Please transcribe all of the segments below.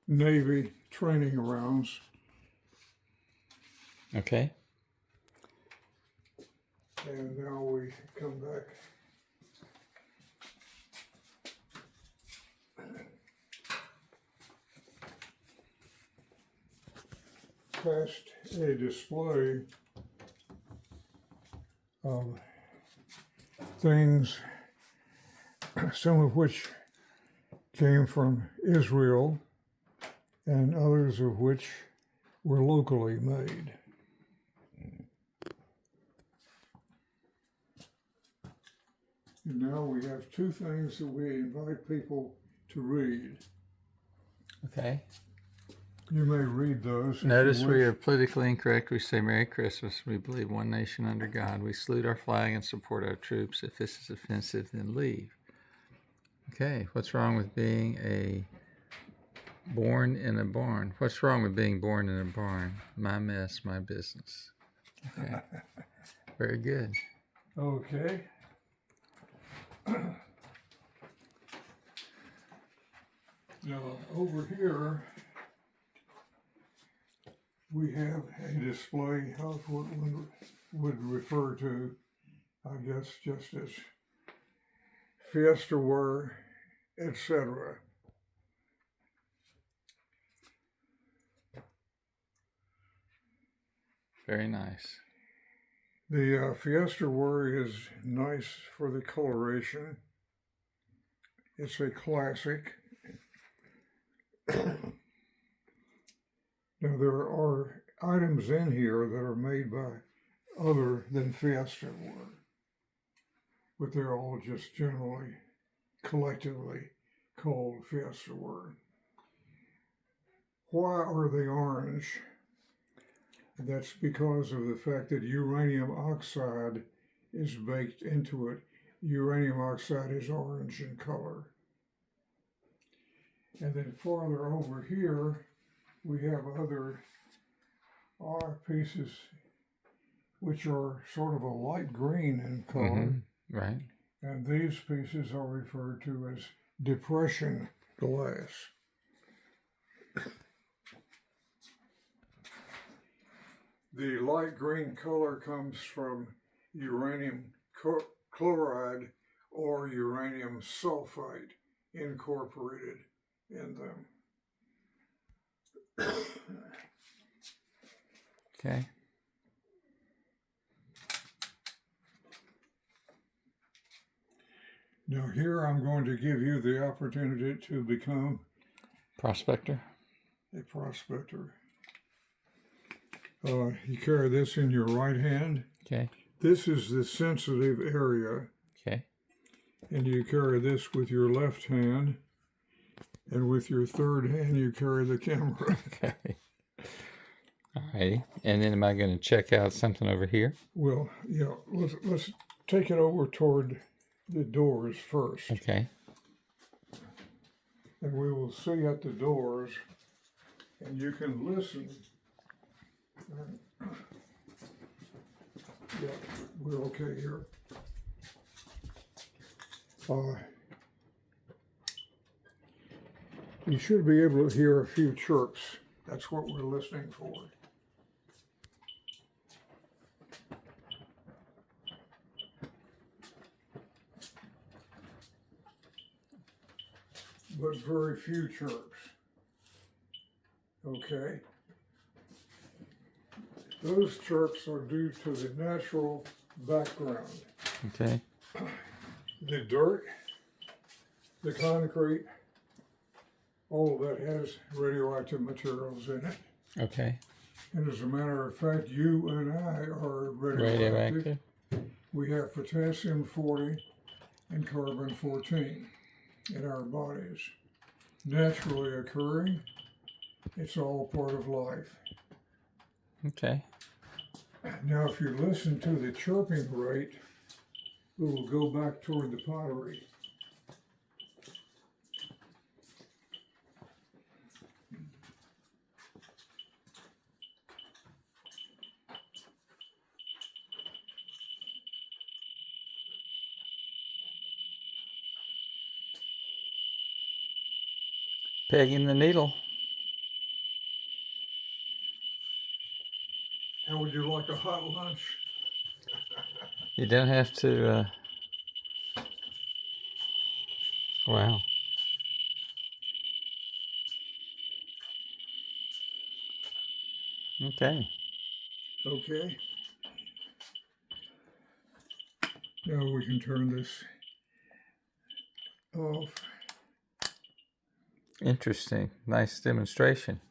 Navy training rounds. Okay. And now we come back. Past a display of things, some of which came from Israel and others of which were locally made. And now we have two things that we invite people to read. Okay. You may read those. Notice we are politically incorrect. We say Merry Christmas. We believe one nation under God. We salute our flag and support our troops. If this is offensive, then leave. Okay. What's wrong with being born in a barn? What's wrong with being born in a barn? My mess, my business. Okay. Very good. Okay. Now, over here, we have a display of what one would refer to, I guess, just as fiesta ware, etc. Very nice. The fiesta ware is nice for the coloration. It's a classic. Now, there are items in here that are made by other than fiesta ware, but they're all just generally, collectively called fiesta ware. Why are they orange? That's because of the fact that uranium oxide is baked into it. Uranium oxide is orange in color. And then farther over here, we have other pieces which are sort of a light green in color. Mm-hmm. Right. And these pieces are referred to as depression glass. The light green color comes from uranium chloride or uranium sulfide incorporated in them. Okay. Now here I'm going to give you the opportunity to become Prospector. A prospector. You carry this in your right hand. Okay. This is the sensitive area. Okay. And you carry this with your left hand. And with your third hand, you carry the camera. Okay. All righty. And then am I going to check out something over here? Well, yeah, let's take it over toward the doors first. Okay. And we will see at the doors, and you can listen. Yeah, we're okay here. You should be able to hear a few chirps. That's what we're listening for. But very few chirps. Okay. Those chirps are due to the natural background. Okay. The dirt, the concrete, all of that has radioactive materials in it. Okay. And as a matter of fact, you and I are radioactive. We have potassium-40 and carbon-14 in our bodies. Naturally occurring, it's all part of life. Okay. Now, if you listen to the chirping rate, we will go back toward the pottery. Pegging the needle. How would you like a hot lunch? You don't have to. Wow. Okay. Okay. Now we can turn this off. Interesting. Nice demonstration.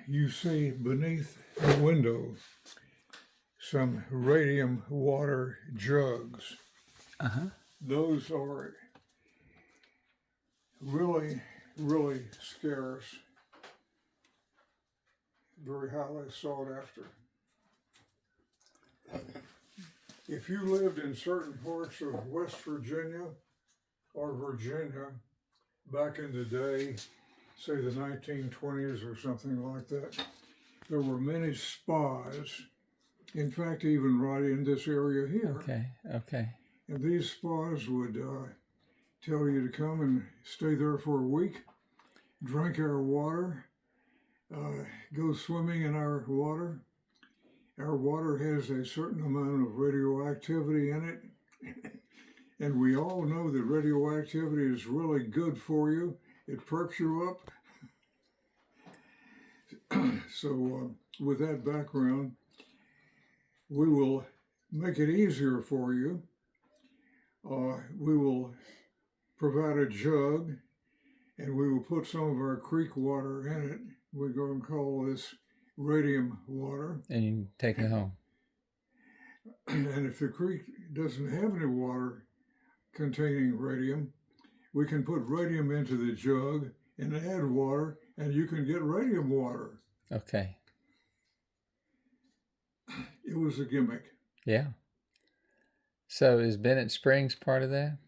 You see beneath the window some radium water jugs. Uh-huh. Those are really, really scarce, very highly sought after. If you lived in certain parts of West Virginia or Virginia back in the day, say the 1920s or something like that, there were many spas. In fact, even right in this area here. Okay. Okay. And these spas would tell you to come and stay there for a week, drink our water, go swimming in our water. Our water has a certain amount of radioactivity in it. And we all know that radioactivity is really good for you. It perks you up. So with that background, we will make it easier for you. We will provide a jug, and we will put some of our creek water in it. We're going to call this radium water. And you can take it home. And if the creek doesn't have any water containing radium, we can put radium into the jug and add water, and you can get radium water. Okay. It was a gimmick. Yeah. So is Bennett Springs part of that?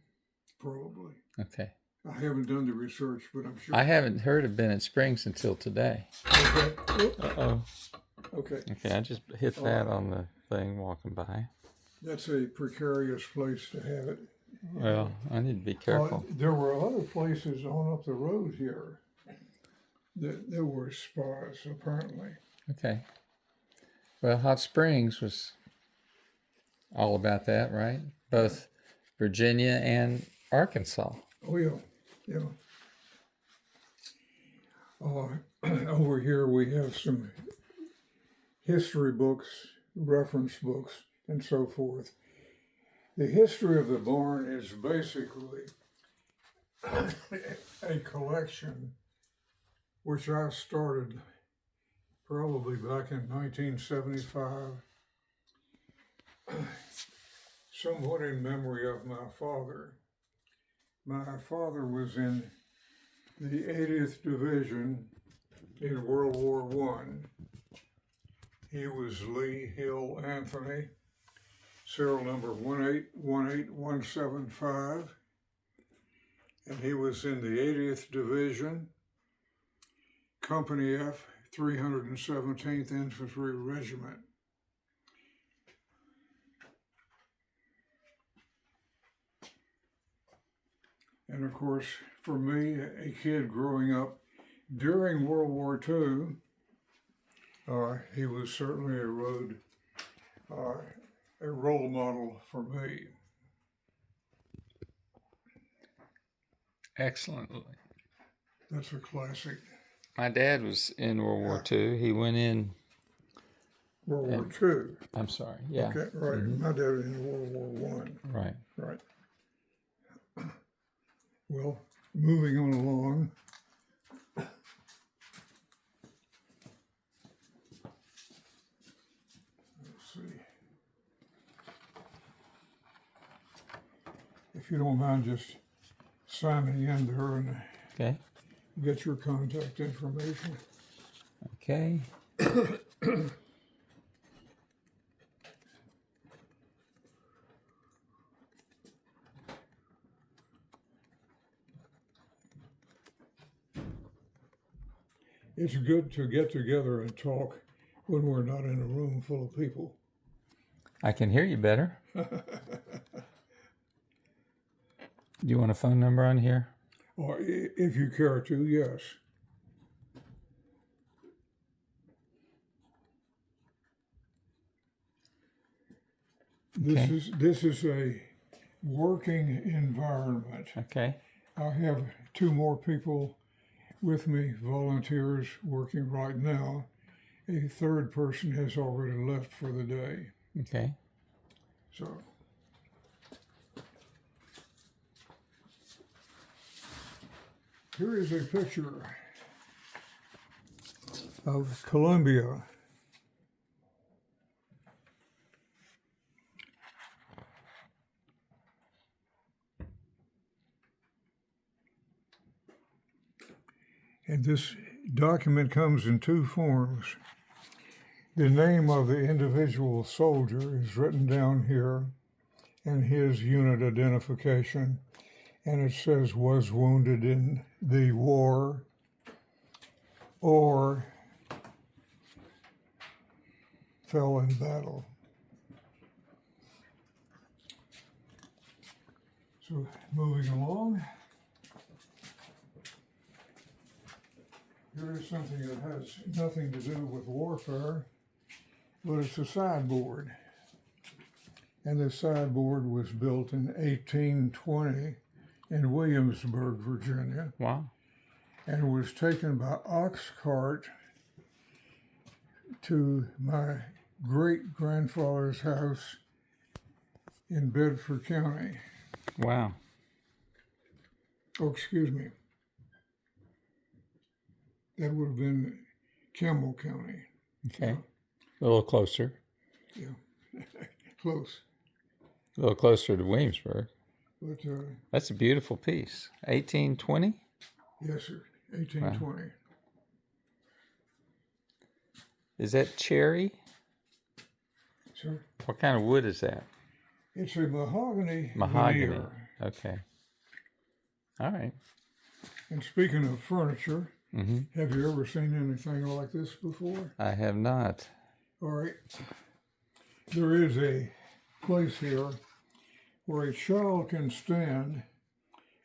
Probably. Okay. I haven't done the research, but I'm sure. I haven't heard of Bennett Springs until today. Okay. Uh-oh. Okay. Okay, I just hit that on the thing walking by. That's a precarious place to have it. Well, I need to be careful. There were other places on up the road here that there were spas, apparently. Okay. Well, Hot Springs was all about that, right? Both Virginia and Arkansas. Oh, yeah. Yeah. Over here we have some history books, reference books, and so forth. The history of the barn is basically a collection which I started probably back in 1975, somewhat in memory of my father. My father was in the 80th Division in World War I. He was Lee Hill Anthony, serial number 1818175, and he was in the 80th Division, Company F, 317th Infantry Regiment. And of course, for me, a kid growing up during World War II, he was certainly a role model for me. Excellent. That's a classic. My dad was in World War II. He went in World War II. I'm sorry. Yeah. Okay, right. Mm-hmm. My dad was in World War I. Right. Right. Well, moving on along. Let's see. If you don't mind just signing in there and Okay. get your contact information. Okay. It's good to get together and talk when we're not in a room full of people. I can hear you better. Do you want a phone number on here? Or if you care to, yes. Okay. This is a working environment. Okay. I have two more people with me, volunteers working right now. A third person has already left for the day. Okay. So here is a picture of Columbia. And this document comes in two forms. The name of the individual soldier is written down here and his unit identification, and it says was wounded in the war or fell in battle. So moving along, here is something that has nothing to do with warfare, but it's a sideboard. And this sideboard was built in 1820 in Williamsburg, Virginia. Wow. And was taken by ox cart to my great-grandfather's house in Bedford County. Wow. Oh, excuse me. That would have been Campbell County. Okay. A little closer. Yeah. Close. A little closer to Williamsburg. But That's a beautiful piece. 1820? yes, sir. 1820. Wow. Is that cherry? Sir? What kind of wood is that? It's a mahogany. Mahogany. Veneer. Okay. All right. And speaking of furniture, have you ever seen anything like this before? I have not. All right. There is a place here where a child can stand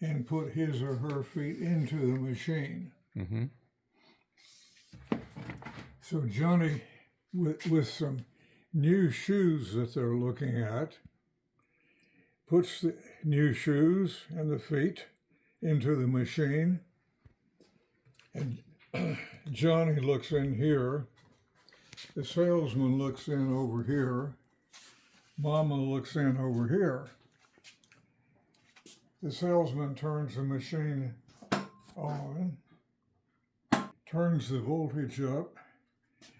and put his or her feet into the machine. Mm-hmm. So Johnny, with some new shoes that they're looking at, puts the new shoes and the feet into the machine. And Johnny looks in here. The salesman looks in over here. Mama looks in over here. The salesman turns the machine on, turns the voltage up.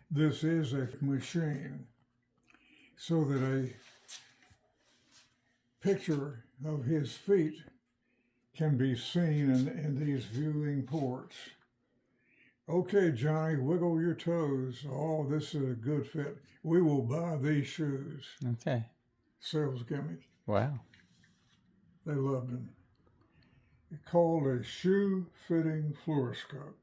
This is a machine, so that a picture of his feet can be seen in these viewing ports. Okay, Johnny, wiggle your toes. Oh, this is a good fit. We will buy these shoes. Okay. Sales gimmick. Wow. They loved him. It's called a shoe fitting fluoroscope.